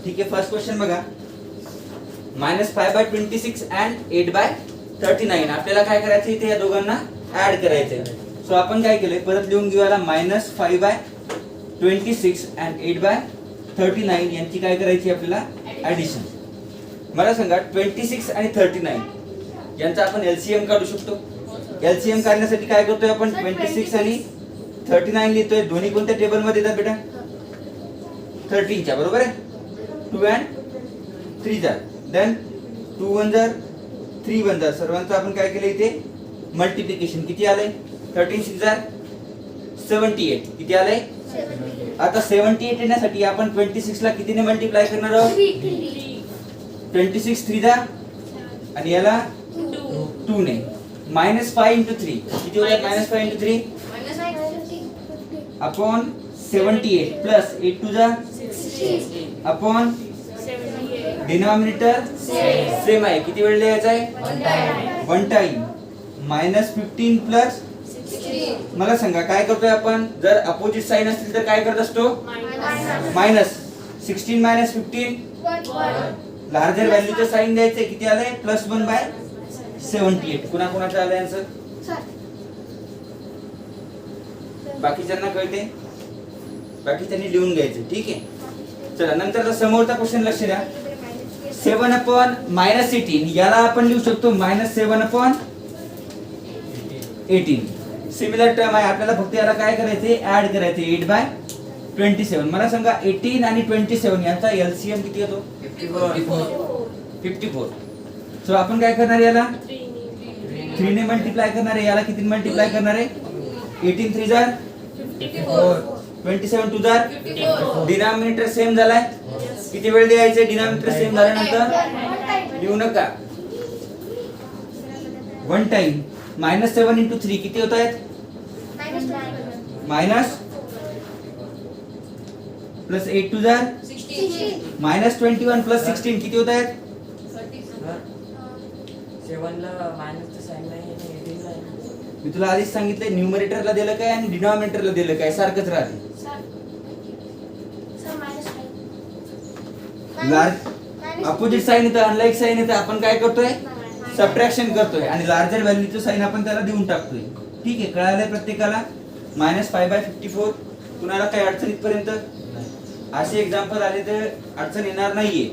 ठीक आहे, first question बघा. -5/26 अँड 8/39 आपल्याला काय करायचं इथे या दोघांना ऍड करायचंय. सो आपण काय केलंय परत लिहून घेऊ याला -5/26 अँड 8/39 यांची काय करायची आपल्याला ऍडिशन. मला सांगा 26 आणि 39 यांचा आपण एलसीएम काढू शकतो. एलसीएम काढण्यासाठी काय करतोय आपण 26 आणि 39 लिहितोय. दोन्ही कोणत्या टेबल मध्ये येतात बेटा 13 च्या, बरोबर आहे. 2 and 3 जार, देन 2 1 जार 3 1 जार. सर्वांचं आपण काय केलं इथे मल्टिप्लिकेशन. किती आलंय 13 6 जार 78. किती आलंय आता 78 येण्यासाठी आपण 26 ला कितीने मल्टिप्लाय करणार आहोत 26 3 जार आणि याला 2 ने. -5 into 3 किती होईल -5 into 3 अपॉन 78 प्लस 8 2 जार अपॉन डिनॉमिनेटर सेम आहे. किती वेळ लिहायचा आहे 1 टाइम. -15 प्लस मला सांगा काय करतोय आपण जर अपोजिट साइन असतील तर काय करत असतो मायनस. 16 - 15 लार्जर व्हॅल्यूचं साइन द्यायचंय. किती आलंय +1/78. कुणा कुणाचं आलंय आन्सर बाकीच्यांना कळते बाकीच्यांनी लिहून घ्यायचं. ठीक आहे चला नंतरचा समोरचा क्वेश्चन लक्ष द्या. 7/-18 याला आपण लिहू शकतो -7/18. सिमिलर टर्म आहे. आपल्याला फक्त याला काय करायचे ऍड करायचे 8/27. मला सांगा 18 आणि 27 यांचा एलसीएम किती येतो 54. सो आपण काय करणार याला 3 ने मल्टिप्लाय करणार आहे. याला किती मल्टिप्लाय करणार आहे 18 3 जार 27 2 जार. डिनॉमिनेटर सेम झालाय. किती वेळ द्यायचे डिनॉमिनेटर सेम झाल्यानंतर लिहू नका 1 टाइम. -7 into 3 किती होत आहेत मायनस प्लस 8 2 जार -21 प्लस 16 किती होत आहेत 7 ला मायनसचं साइन नाही आणि 18 ला आहे. मी तुला आधीच सांगितलंय न्यूमरेटरला दिलं काय आणि डिनॉमिनेटरला दिलं काय सारखंच राहते. अपोजिट साइन येतं अनलाइक साइन येतं आपण काय करतोय सबट्रॅक्शन करतोय आणि लार्जर व्हॅल्यूचं साइन आपण त्याला देऊन टाकतोय. ठीक आहे कळालंय प्रत्येकाला. -5/54 कुणाला काही अडचण इथपर्यंत असे एक्झाम्पल आले तर अडचण येणार नाहीये.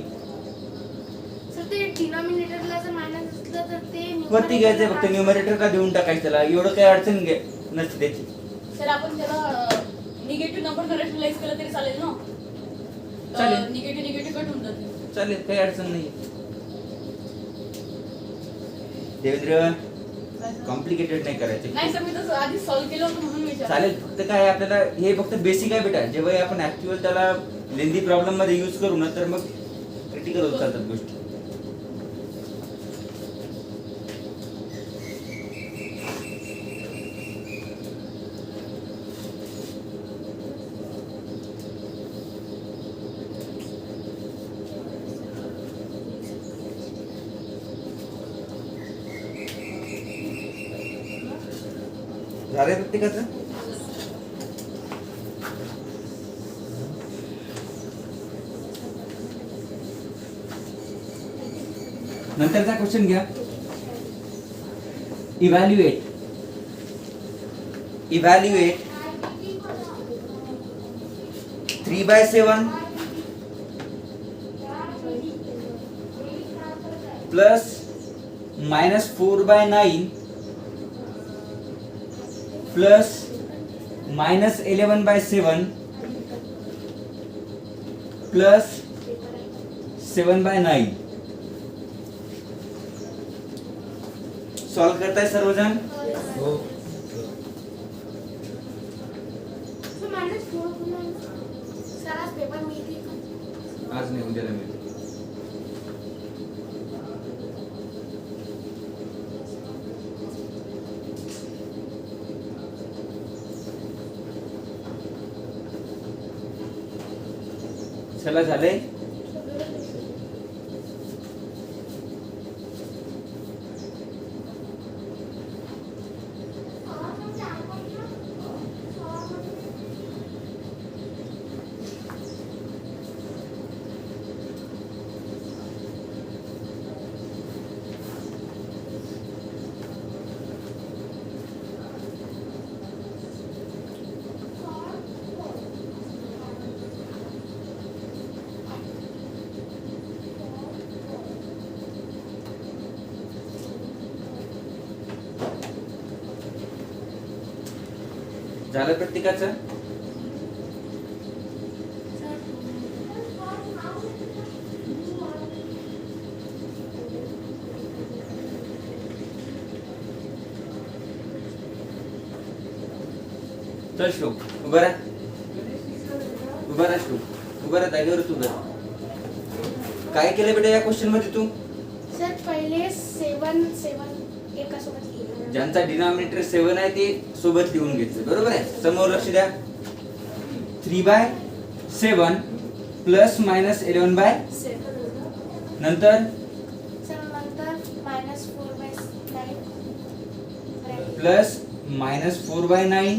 वरती घ्यायचंय फक्त न्यूमरेटरला देऊन टाकायचं त्याला एवढं काही अडचण नसते त्याची. सर आपण त्याला निगेटिव्ह नंबर रॅशनलाइज केलं तरी चालेल ना चालेल. निगेटिव्ह कट होऊन जाते चालेल काही अडचण नाही. देवेंद्र कॉम्प्लिकेटेड नाही करायचं. नाही सर मी तसं आधी सॉल्व्ह केलं होतं म्हणून विचार. चालेल फक्त काय आपल्याला हे फक्त बेसिक आहे बेटा. जेव्हा आपण ऍक्च्युअल त्याला लेंदी प्रॉब्लेम मध्ये यूज करू ना तर मग क्रिटिकल होत चालतात गोष्टी. झालंय प्रत्येकाचं. नंतरचा क्वेश्चन घ्या. Evaluate 3/7 plus -4/9 plus -11/7 plus 7/9. Solve करताय सर्वजण हो आज नाही उद्याला मिळेल. चला झालंय. झालं प्रत्येकाचं? चल श्लोक उभा राहा, उभा राहा श्लोक, उभा राहा जागेवर तू उभा राहा. काय केलं बेटा या क्वेश्चन मध्ये तू? सर पहिले 7 एका सोबत लिहिलं. ज्यांचा डिनॉमिनेटर 7 आहे ते सोबत लिहून घेतलं, बरोबर आहे. समोर लक्ष द्या. 3/7 प्लस मायनस 11/, नंतर सर नंतर -4/9 प्लस मायनस 4/9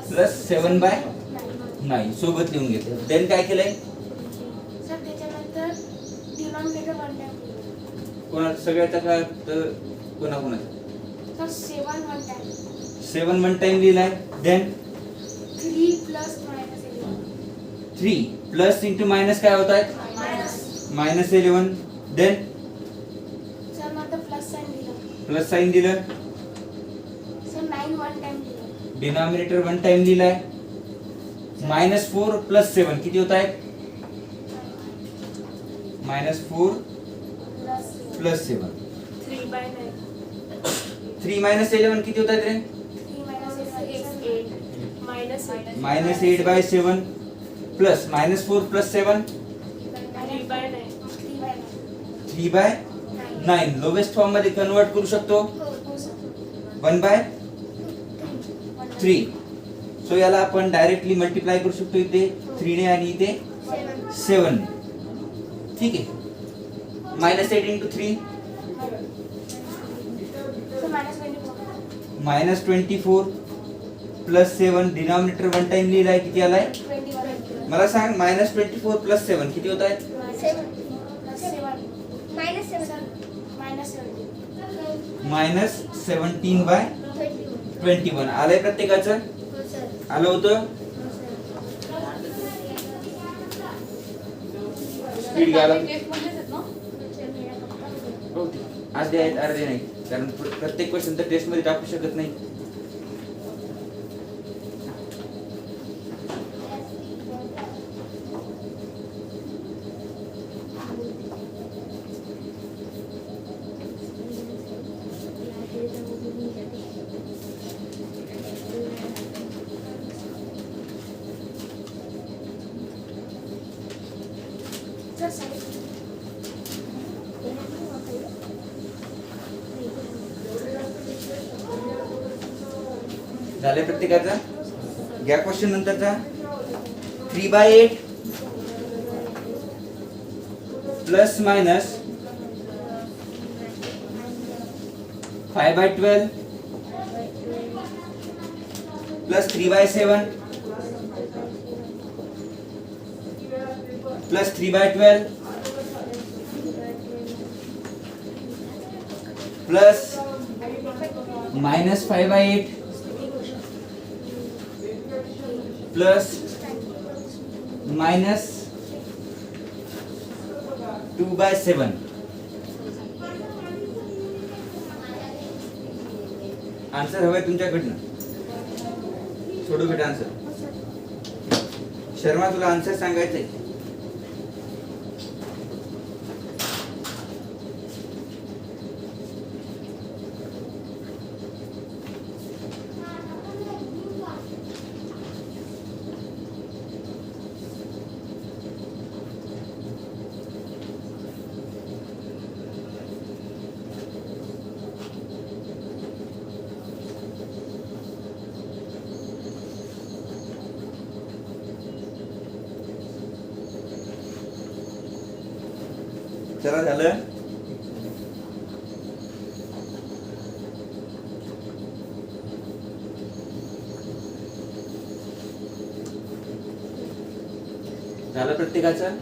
प्लस 7/9 सोबत लिहून घेतलं. देन काय केलंय? सर त्याच्यानंतर डिनॉमिनेटर 1 टाइम. कोणा सगळ्याचा का कोणाकोणाचा? Sir 7 1 time. 7 1 टाइम लिहिलाय. Then 3 plus minus 11. 3 plus into minus काय होत आहे? मायनस 11. देन सर नंतर प्लस साइन दिलं. प्लस साइन दिलं. सर 9 1 टाइम दिलं. डिनॉमिनेटर 1 टाइम लिहिलाय. -4 प्लस 7 किती होत आहे? -4 प्लस 7. 3/9. 3 मायनस 11 किती होत आहेत रे? 3 -11 8 -8/7 प्लस -4 प्लस 7 3/9. 3/9. लोवेस्ट फॉर्म मध्ये कन्वर्ट करू शकतो. हो सर. 1/3. सो याला आपण डायरेक्टली मल्टिप्लाय करू शकतो इथे 3 ने आणि इथे 7 ने. ठीक आहे. -8 into 3 sir -24 plus 7. Denominator 1 time लिहिलाय. किती आलाय? 21. मला सांग -24 प्लस 7 किती होत आहे? 7 प्लस 7 -7 -17/21 आलंय प्रत्येकाचं? आलं होतं? स्पीड घ्यायला टेस्ट मध्येच आहेत ना? अर्धे आहेत अर्धे नाही, कारण प्रत्येक क्वेश्चन तर टेस्ट मध्ये टाकू शकत नाही. झाले प्रत्येकाचा? घ्या क्वेश्चन नंतरचा. 3/8 plus minus 5/12 plus 3/7 plus 3/12 plus -5/8 plus -2/7. Answer हवंय तुमच्याकडनं. सोडू बेटा आन्सर. शर्मा तुला आन्सर सांगायचंय. चला झालं. झालं प्रत्येकाचं?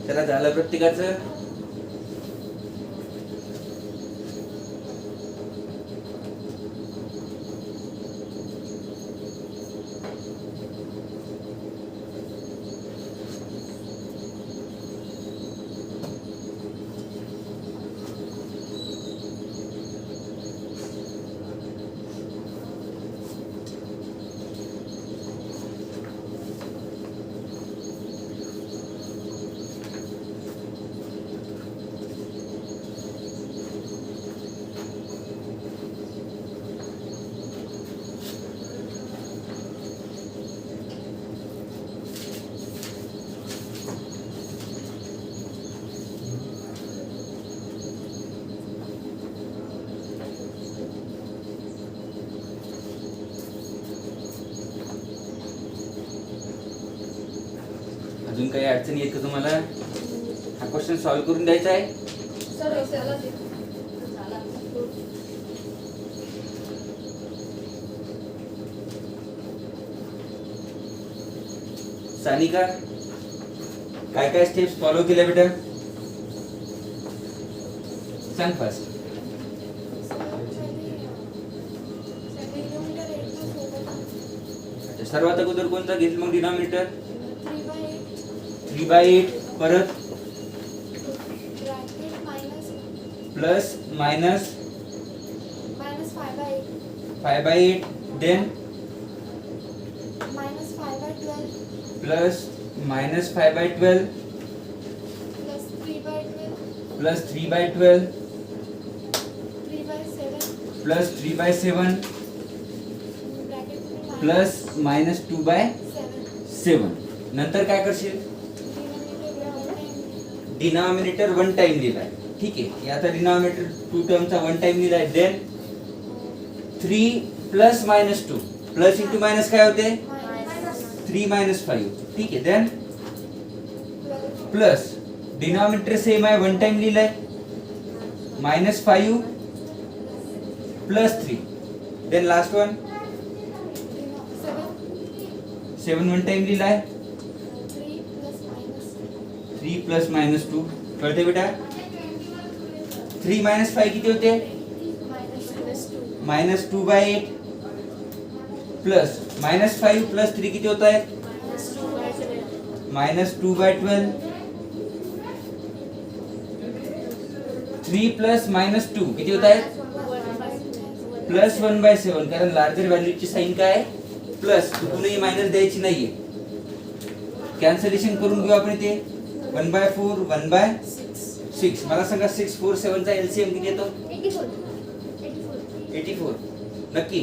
चला झालं प्रत्येकाचं? अजून काही अडचणी येत का तुम्हाला? हा क्वेश्चन सॉल्व्ह करून द्यायचा आहे. सर चला ते झाला. सानिका काय काय स्टेप्स फॉलो केल्या बेटा? सांग फास्ट. अच्छा, सर्वात अगोदर कोणता घेतलं मग डिनॉमिनेटर? 3/8 परत plus minus 5/8 then plus minus 5/12 plus 3/12 plus 3/7 plus minus 2/7. नंतर काय करशील? डिनॉमिनेटर वन टाइम लिहिलाय. ठीक आहे, आता डिनॉमिनेटर 2 टर्मचा वन टाइम लिहिलाय. Then 3 plus minus 2 plus into minus काय होते? 3 मायनस 5. ठीक आहे, देन प्लस डिनॉमिनेटर सेम आहे, वन टाइम लिहिलाय. Minus 5 plus 3. Then last one 7 one time लिहिलाय. 3 प्लस मायनस 2. कळते बेटा? 3 मायनस 5 किती होते? मायनस 2/8 प्लस मायनस 5 प्लस 3 किती होत आहे? मायनस 2/12. 3 प्लस मायनस 2 किती होत आहे? प्लस 1/7. कारण लार्जर व्हॅल्यूची साइन काय आहे? प्लस. कुठूनही मायनस द्यायची नाहीये. कॅन्सलेशन करून घेऊ आपण इथे. 1/4 1/6. मला सांगा 6 4 7 चा एलसीएम किती येतो? 84. नक्की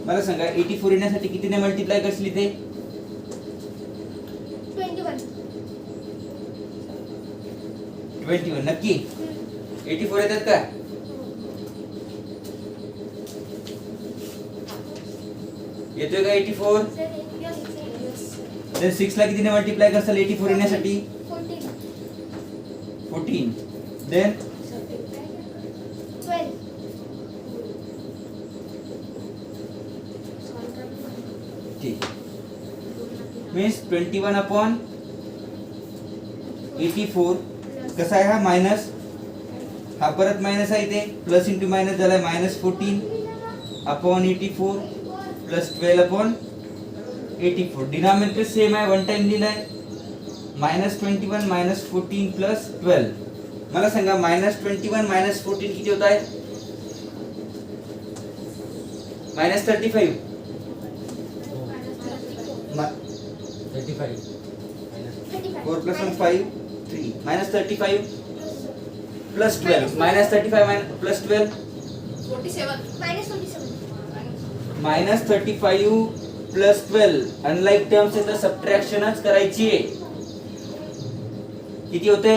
मला सांगा 84 येण्यासाठी कितीने मल्टिप्लाय करशील इथे? 21. नक्की 84 येतात का? येतोय का 84? तर 6 ला कितीने मल्टिप्लाय करसाल 84 येण्यासाठी? 14. देन 12. ठीक मीन्स 21/84. कसा आहे हा? मायनस. हा परत मायनस आहे इथे. प्लस इंटू मायनस झालाय. Minus 14/84 plus 12/84. डिनॉमिनेटर सेम आहे, वन टाइम लिहिलाय. Minus 21 minus 14 plus 12. मला सांगा मायनस 21 मायनस 14 किती होत आहे? Minus 35. 35. 4 plus 1 5 3 minus 35 plus 12. Minus 35 plus 12 47. Minus 35 plus 12. Unlike terms आहे तर सबट्रॅक्शनच करायची आहे. किती होते?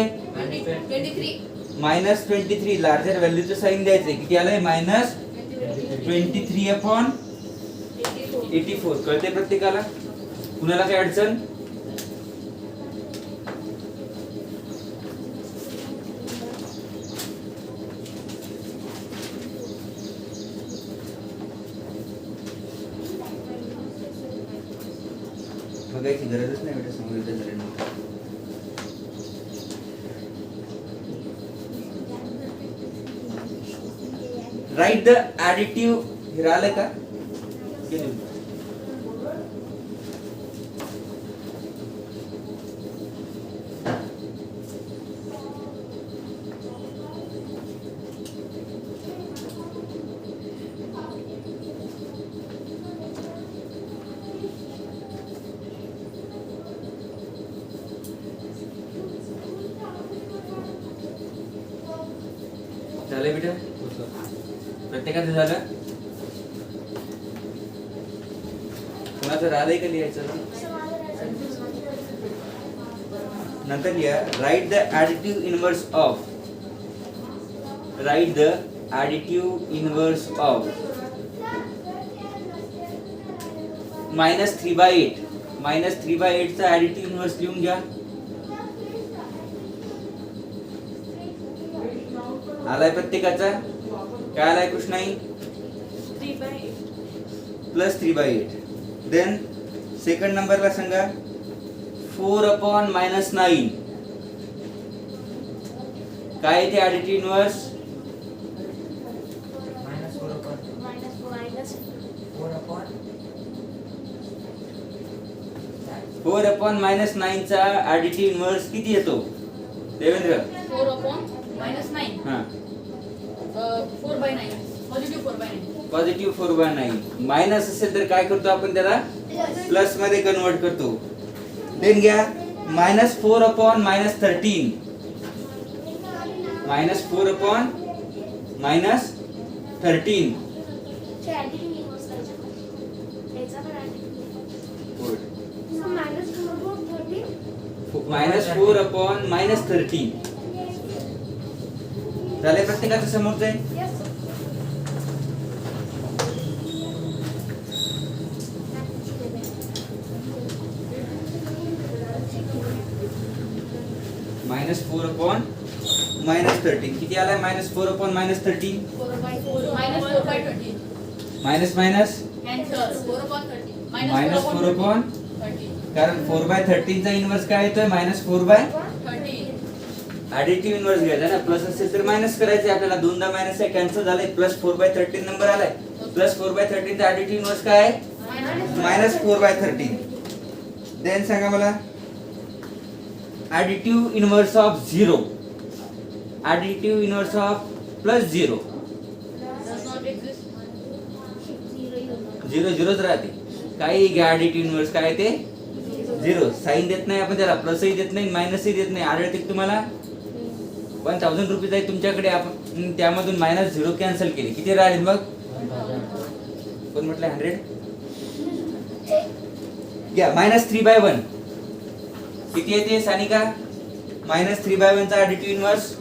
23. मायनस 23. लार्जर व्हॅल्यूचं साइन द्यायचंय. किती आलंय? मायनस 23/84. कळते प्रत्येकाला? कुणाला काय अडचण? बघायची गरजच नाही बेटा, समोर एकदा झाल्यानंतर. Write the additive. हे राहिलं का? झालं बेटा? प्रत्येकाचं झालं? कोणाचं राहिलंय का लिहायचं? नंतर लिहा. Write the additive inverse of. Write the additive inverse of minus 3/8. -3/8 चा ऍडिटिव्ह इन्व्हर्स लिहून घ्या. आलाय प्रत्येकाचा? काय आलाय कृष्णाई? 3/8. प्लस 3/8. देन सेकंड नंबरला सांगा 4/-9. काय ते ऍडिटिव्ह इन्व्हर्स? मायनस 4/4 4/-9 चा ऍडिटिव्ह इन्व्हर्स किती येतो देवेंद्र? 4/-9. हा 4/9. पॉझिटिव्ह 4/9. पॉझिटिव्ह 4/9. मायनस असेल तर काय करतो आपण त्याला? प्लस मध्ये कन्वर्ट करतो. देन घ्या -4/-13. -4/-13. -4/-13. झाले प्रत्येकाचं समोरचं आहे. -4/-13 किती आलाय? -4/-13 -4/13. Minus minus Answer 4/13. -4/13 कारण 4/13 चा इन्व्हर्स काय येतोय? -4/13. ऍडिटिव्ह इन्व्हर्स घ्यायचा ना. प्लस असेल तर मायनस करायचं आपल्याला. दोनदा मायनस आहे कॅन्सल झालंय. प्लस 4/13 नंबर आलाय. प्लस 4/13 चा ऍडिटिव्ह इन्व्हर्स काय आहे? -4/13. देन सांगा मला additive inverse of 0. Additive inverse of +0. Does not exist. 0 0च राहते. काही घ्या ऍडिटिव्ह इन्व्हर्स काय ते 0. साइन देत नाही आपण त्याला. प्लसही देत नाही मायनसही देत नाही. आढळते की तुम्हाला 1000 रुपीज आहे तुमच्याकडे. आपण त्यामधून -0 कॅन्सल केले. किती राहिले मग? कोण म्हटलं 100? घ्या -3/1. किती येते सानिका? -3/1 चा additive inverse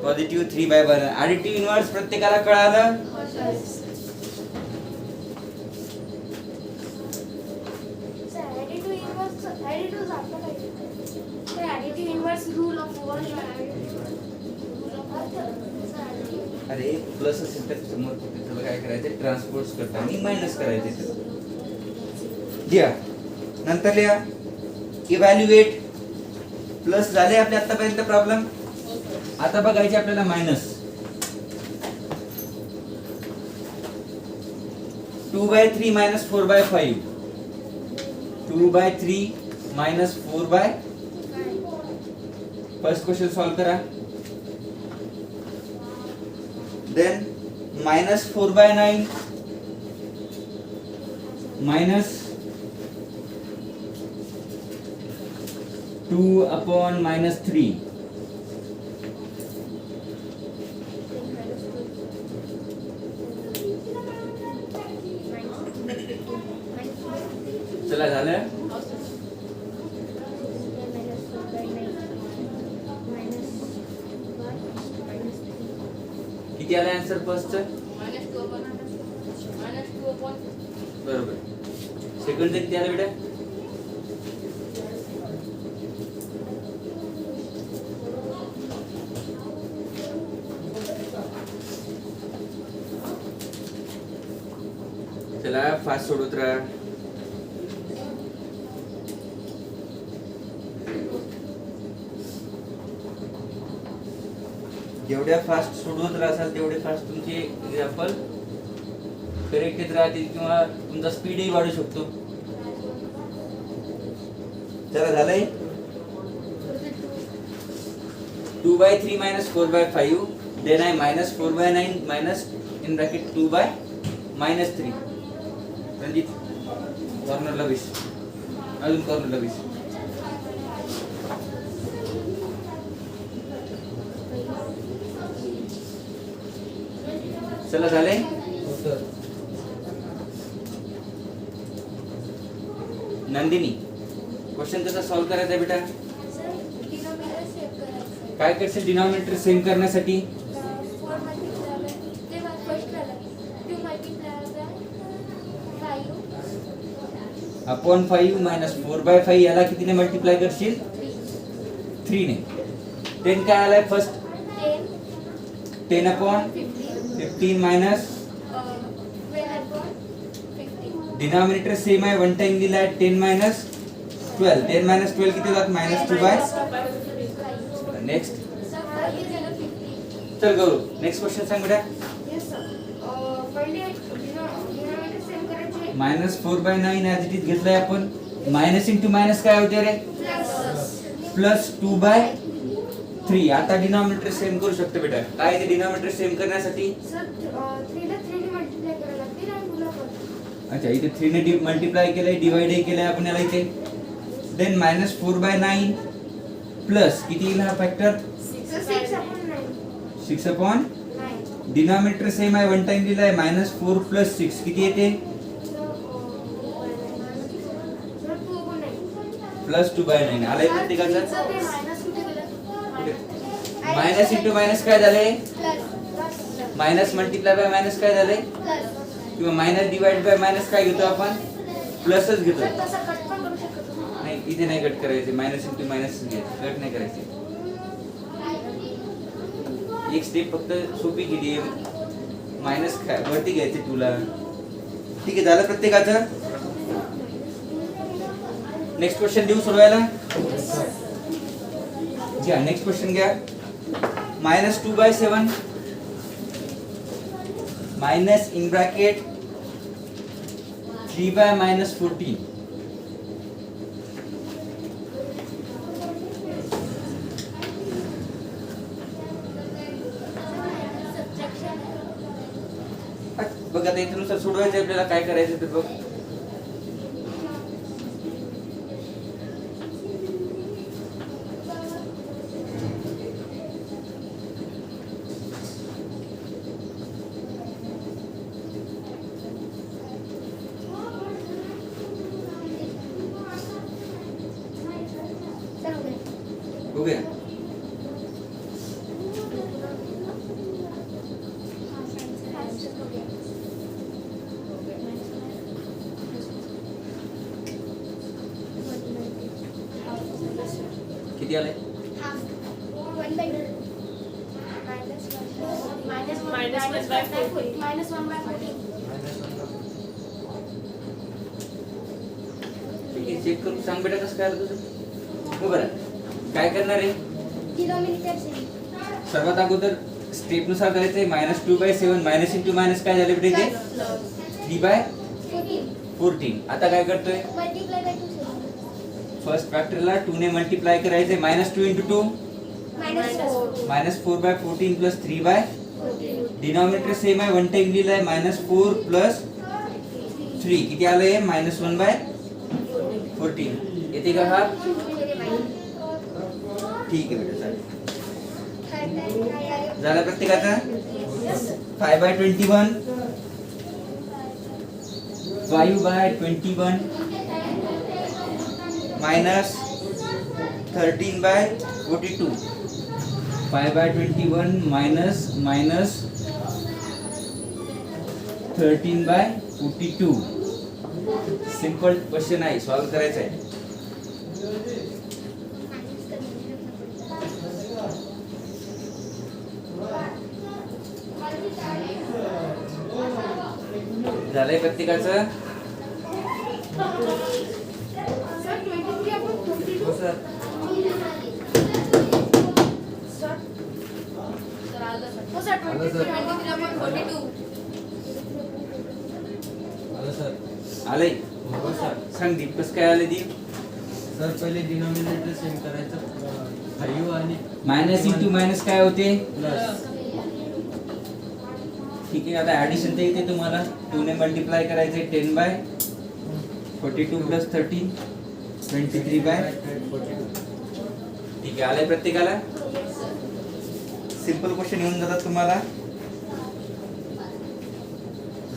positive 3/1. Additive inverse प्रत्येकाला कळालं? अरे प्लस असेल तर समोर त्याला काय करायचं? ट्रान्सपोर्ट करताना मायनस करायचे. घ्या नंतर लिहा इव्हॅल्युएट. प्लस झाले आपले आतापर्यंत प्रॉब्लेम. आता बघायचे आपल्याला मायनस. 2/3 -4/5. 2/3 -4/5. फर्स्ट क्वेश्चन सॉल्व करा. देन -4/9 -2/-3. चला झालं. किती आला आन्सर फर्स्टचं? -2/. बरोबर. सेकंडचं किती आलं बेटा? चला फास्ट सोडवत राहा. जेवढ्या फास्ट सोडवत राहाल तेवढे फास्ट तुमचे एक्झाम्पल करेक्ट येत राहतील किंवा तुमचा स्पीडही वाढू शकतो. चला झालंय. 2/3 -4/5. देन आहे -4/9 मायनस इन ब्रॅकेट 2/-3. रणजित कॉर्नरला 20. अजून कॉर्नरला 20. चला झालंय. नंदिनी क्वेश्चन कसा सॉल्व करायचा आहे बेटा? काय करशील डिनॉमिनेटर सेम करण्यासाठी? अपॉन 5 मायनस 4/5 याला कितीने मल्टिप्लाय करशील 3 ने. 10 काय आलाय first 10 upon 15 minus denominator same आहे 1 टाइम दिलाय 10 मायनस 12. 10 मायनस 12 किती होतात -2/. नेक्स्ट चल गौरव नेक्स्ट क्वेश्चन सांग बेटा. -4/9 ऍज इट इज घेतलाय आपण. मायनस इंटू मायनस काय होते रे प्लस 2/3. आता डिनॉमिनेटर सेम करू शकतो बेटा. काय ते डिनॉमिनेटर सेम करण्यासाठी अच्छा इथे 3 ने मल्टिप्लाय केलंय डिवाइड केलंय आपण याला इथे. देन -4/9 प्लस किती येईल हा फॅक्टर 6/9. डिनॉमिनेटर सेम आहे 1 टाइम दिलाय -4 + 6 किती येते +2/9. आलाय प्रत्येकाचं. मायनस इंटू मायनस काय झाले मायनस मल्टिप्लाय बाय मायनस काय झाले किंवा मायनस डिवाइड बाय मायनस काय घेतो आपण प्लसच घेतो. नाही इथे नाही कट करायचे मायनस इंटू मायनस कट नाही करायचे. एक स्टेप फक्त सोपी केली मायनस वरती घ्यायचे तुला. ठीक आहे झालं प्रत्येकाचं. नेक्स्ट क्वेश्चन देऊ सोडवायला. घ्या नेक्स्ट क्वेश्चन घ्या. -2/7 मायनस इन ब्रॅकेट 3/-14. बघा आता इथनुसार सोडवायचं आपल्याला काय करायचं ते बघ. हो गया. किती आले चेक करून सांग बेटा कसं काय आलं तुझं. हो बरं काय करणार आहे सर्वात अगोदर स्टेप नुसार करायचंय. -2/7 मायनस इंटू मायनस काय झाले बेटा इथे 3/14. आता काय करतोय फर्स्ट फॅक्टरला 2 ने मल्टिप्लाय करायचंय. -2 इंटू 2 -4/14 प्लस 3/. डिनॉमिनेटर सेम आहे 1 टाइम लिहिलाय -4 + 3 किती आलंय -1/14. येते का हा ठीक आहे बेटा चालेल. झाला प्रत्येकाचा 5/21 5/21 -13/42. 5/21 -13/42. सिंपल क्वेश्चन आहे सॉल्व करायचा आहे. झालंय प्रत्येकाचं. हो सर आलंय. सांग दीप कसं काय आलं दीप. सर पहिले डिनॉमिनेटर सेम करायचं 5 आणि मायनस इंटू मायनस काय होते प्लस. ठीक आहे. आता ऍडिशन ते येते तुम्हाला 2 ने मल्टिप्लाय करायचे 10/42 + 13 23/42. ठीक आहे आलंय प्रत्येकाला. सिंपल क्वेश्चन येऊन जातात तुम्हाला.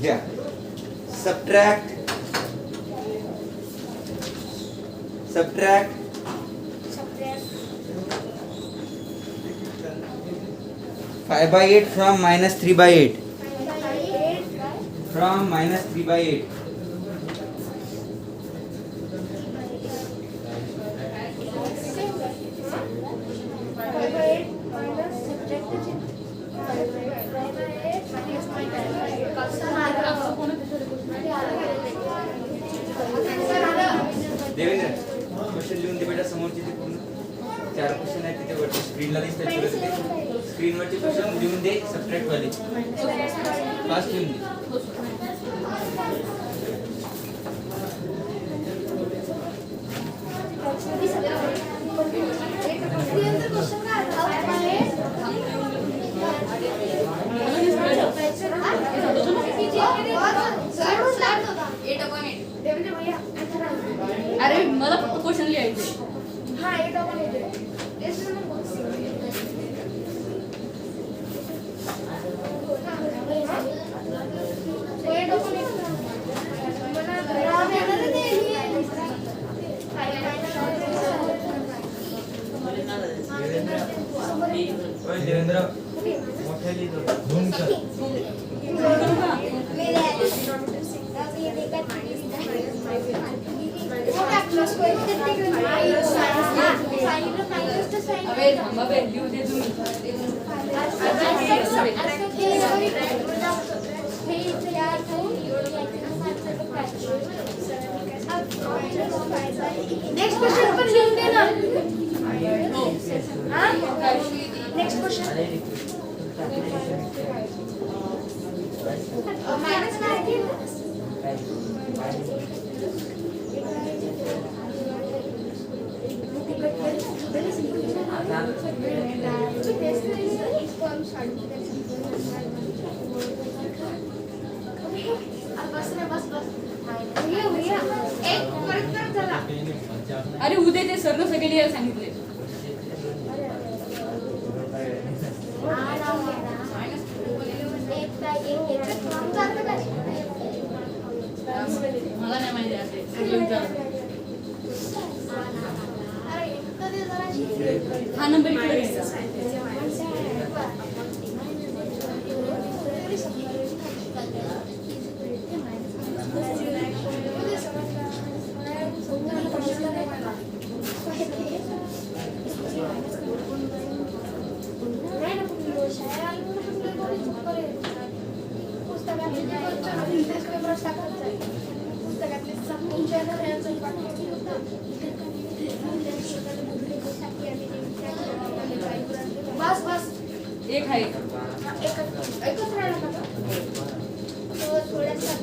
घ्या सबट्रॅक्ट 5/8 from -3/8. From -3/8. 4 क्वेश्चन आहेत तिथे वरती स्क्रीनला दिसतात स्क्रीनवरचे क्वेश्चन लिहून दे सबट्रॅक्ट वाले फास्ट लिहून दे. अरे मला फक्त क्वेश्चन लिहायचे. देवेंद्र मोठ्या लिहितो अबे थांबा बे लिहू दे तुम्ही. नेक्स्ट क्वेश्चन पण लिहून दे ना. नेक्स्ट क्वेश्चन मायनस काय अरे उद्या ते सरनं सगळे लिहायला सांगितले. मला नाही माहिती असे हा नंबर इकडे घ्यायचा. बस बस एक आहे. एकच राहिला का तो थोड्यासा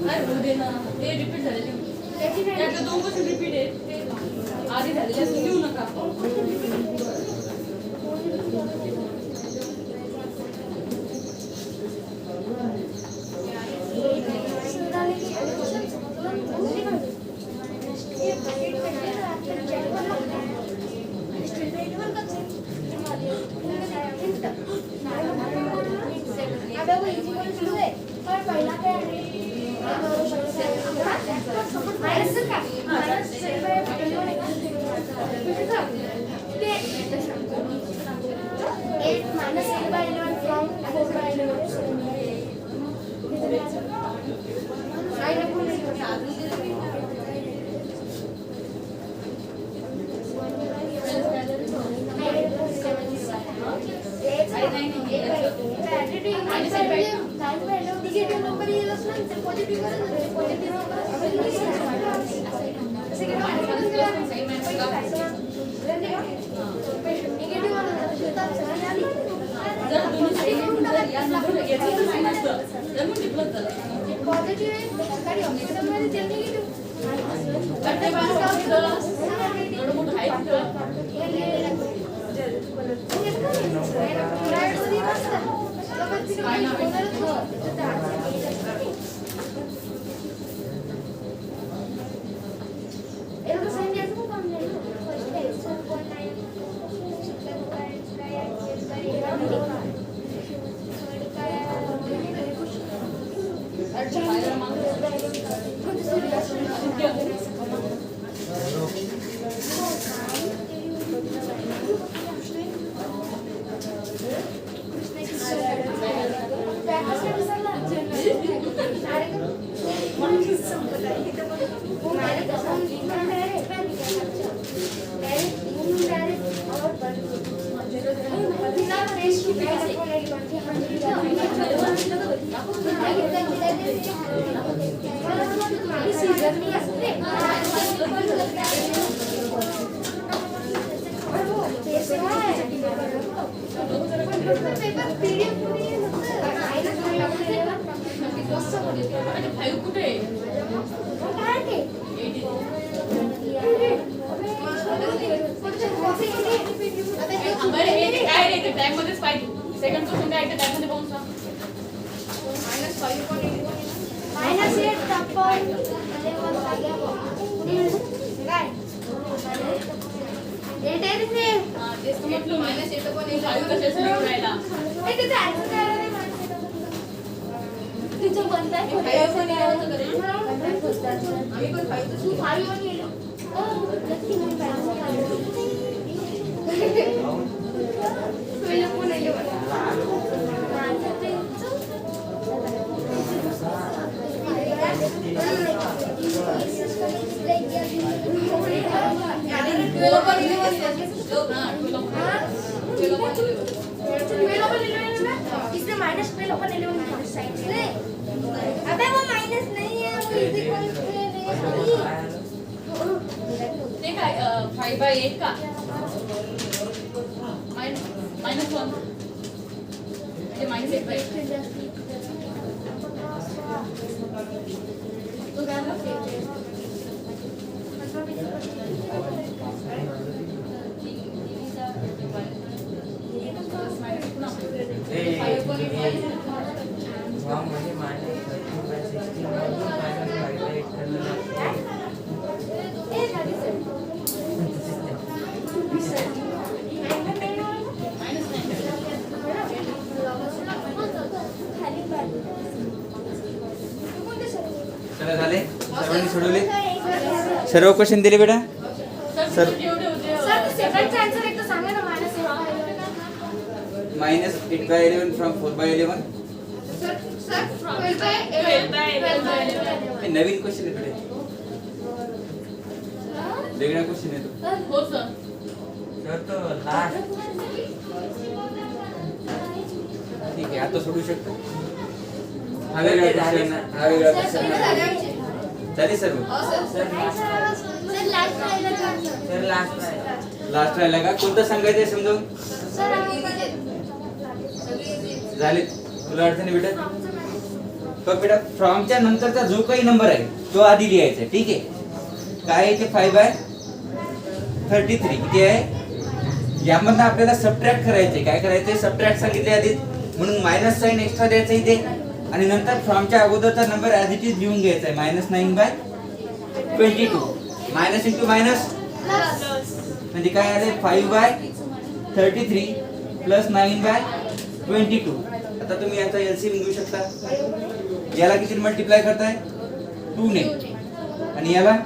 नाही होऊ दे ना. ते रिपीट झालेले त्यातले 2 क्वेश्चन रिपीट आहे. आधी झालेले असं लिहू नका. जर दोन्ही साईड या नंबर घेतलं तर नसतं तर मग डिप्लस झालं. एवढं मोठं आहे काय नाव Gracias. सेकंड क्वेश्चन काय आहे त्यामध्ये पाहून सांग. मायनस 8 आपण काय 8 आहे तिथे. तेच तर म्हटलं फाईव्ह कशासाठी करायला. हे तिथे answer द्यायला नाही माहिती. तिचं बंद आहे. आम्ही पण फाईव्ह तू 5 वर गेलो. नक्की नाही पाहिजे. पहिलं कोण आहे इसमें माइनस 12 अपन 11 साइड से अबे वो माइनस नहीं है वो इज इक्वल टू ते काय 5/8 का -1 ते -8/8 तो काय चला झाले सर्वांनी सोडवले सर्व क्वेश्चन दिले बेटा सर जेवढे होते सर सेकंडचा आन्सर एक तर सांगा ना मायनस -8/11 फ्रॉम 4/11 सर 12/11 हे नवीन क्वेश्चन आहे बेटा वेगळा क्वेश्चन आहे तो हो सर ठीक आहे आता सोडू शकतो हा वेगळा क्वेश्चन हा वेगळा क्वेश्चन झाले सर्व सर लास्ट लास्ट राहिला का कोणतं सांगायचं समजून झाले तुला अडचणी भेटत बघ बेटा फ्रॉमच्या नंतरचा जो काही नंबर आहे तो आधी लिहायचा आहे ठीक आहे काय आहे ते 5/33 किती आहे यामधनं आपल्याला सबट्रॅक्ट करायचे काय करायचे सबट्रॅक्ट सांगितले आधी म्हणून मायनस साइन एक्स्ट्रा द्यायचं इथे आणि नंतर फ्रॉमच्या अगोदरचा नंबर ॲज इट इज लिहून घ्यायचा आहे -9/22 मायनस इंटू मायनस म्हणजे काय आले 5/33 प्लस 9/22 आता तुम्ही याचा एलसीएम घेऊ शकता याला किती मल्टिप्लाय करताय 2 ने आणि याला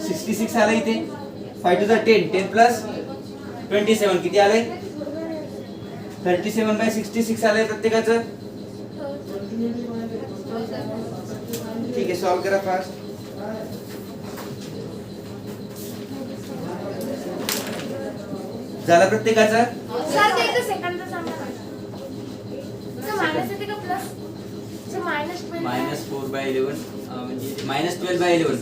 66 आलं इथे 5 to the 10 प्लस 27 किती आले 37/66 आलंय प्रत्येकाचं ठीक आहे सॉल्व करा फास्ट झाला प्रत्येकाचा सर ते एकदा सेकंडचा सांगा ना सर मायनस येते का प्लस सर मायनस 4/11 म्हणजे -12/11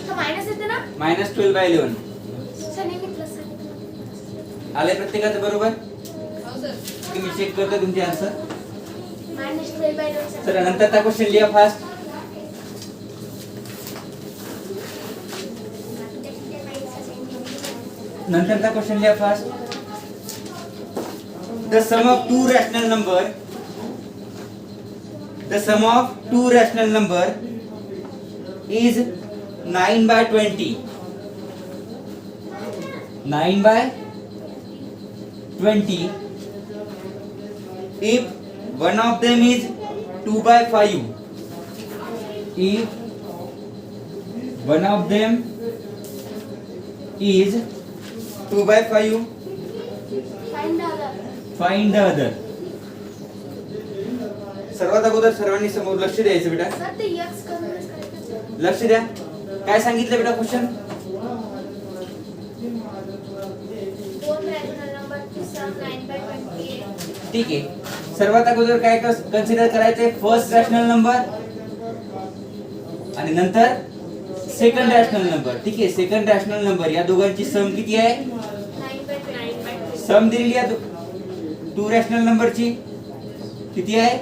सर मायनस येते ना -12/11 सर नेहमी प्लस आलंय प्रत्येकाचं बरोबर की मी चेक करतो तुमचे आन्सर -12/11 तर नंतरचा क्वेश्चन लिहा फास्ट नंतरचा क्वेश्चन लिहा first the sum of two rational number is 9/20 if one of them is 2/5 if one of them is 2/5 find the other सर्वात अगोदर सर्वांनी समोर लक्ष द्यायचं बेटा सर ते x कन्वर्ट करायचं लक्ष द्या काय सांगितलं बेटा क्वेश्चन दोन रॅशनल नंबर ची सम 9/28 ठीक आहे सर्वात अगोदर काय कन्सिडर करायचंय फर्स्ट रॅशनल नंबर आणि नंतर सेकंड रॅशनल नंबर ठीक आहे सेकंड रॅशनल नंबर या दोघांची सम किती आहे 9/28 सम दिलेली आहे टू रॅशनल नंबरची किती आहे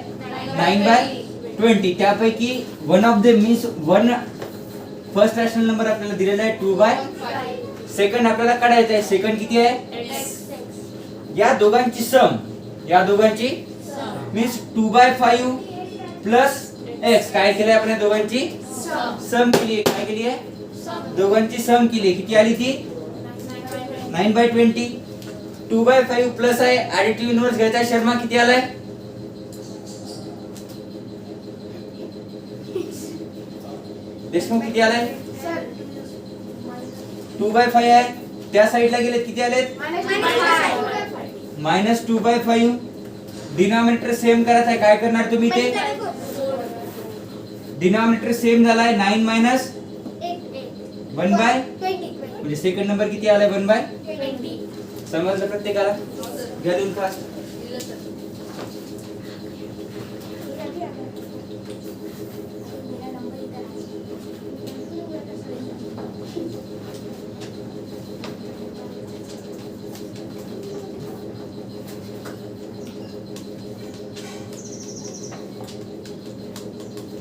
9/20 त्यापैकी one of the means one first rational number आपल्याला दिलेला आहे 2/5 सेकंड आपल्याला काढायचा आहे सेकंड किती आहे या दोघांची सम मीन्स 2/5 प्लस x काय केलंय आपण या दोघांची सम केली आहे. काय केली आहे दोघांची सम केली आहे. किती आली ती 9/20. 2/5 प्लस आहे ऍडिटिव्ह इन्व्हर्स घ्यायचा आहे. शर्मा किती आलाय देशमुख किती आलाय 2/5 आहे. त्या साईडला गेले किती आलेत -2/5. डिनॉमिनेटर सेम करायचा आहे. काय करणार तुम्ही ते डिनॉमिनेटर सेम झालाय 9 मायनस 1/20 म्हणजे सेकंड नंबर किती आलाय 1/20. समजलं प्रत्येकाला घ्या लिहून फास्ट.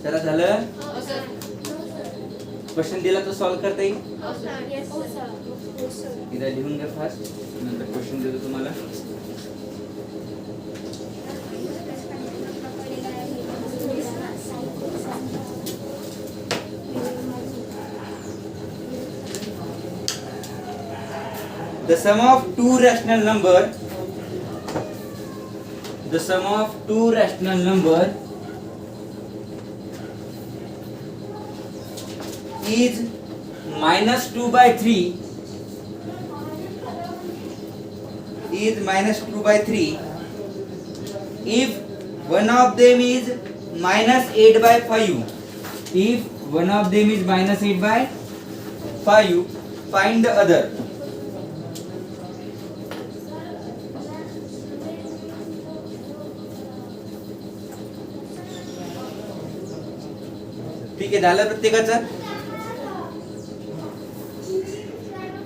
चला झालं क्वेश्चन दिला तो सॉल्व करता येईल. इथं लिहून घ्या फास्ट नंतर क्वेश्चन देतो तुम्हाला. The sum of two rational number is -2/3 if one of them is -8/5. If one of them is -8/5, find the other. ठीक आहे झालं प्रत्येकाचं.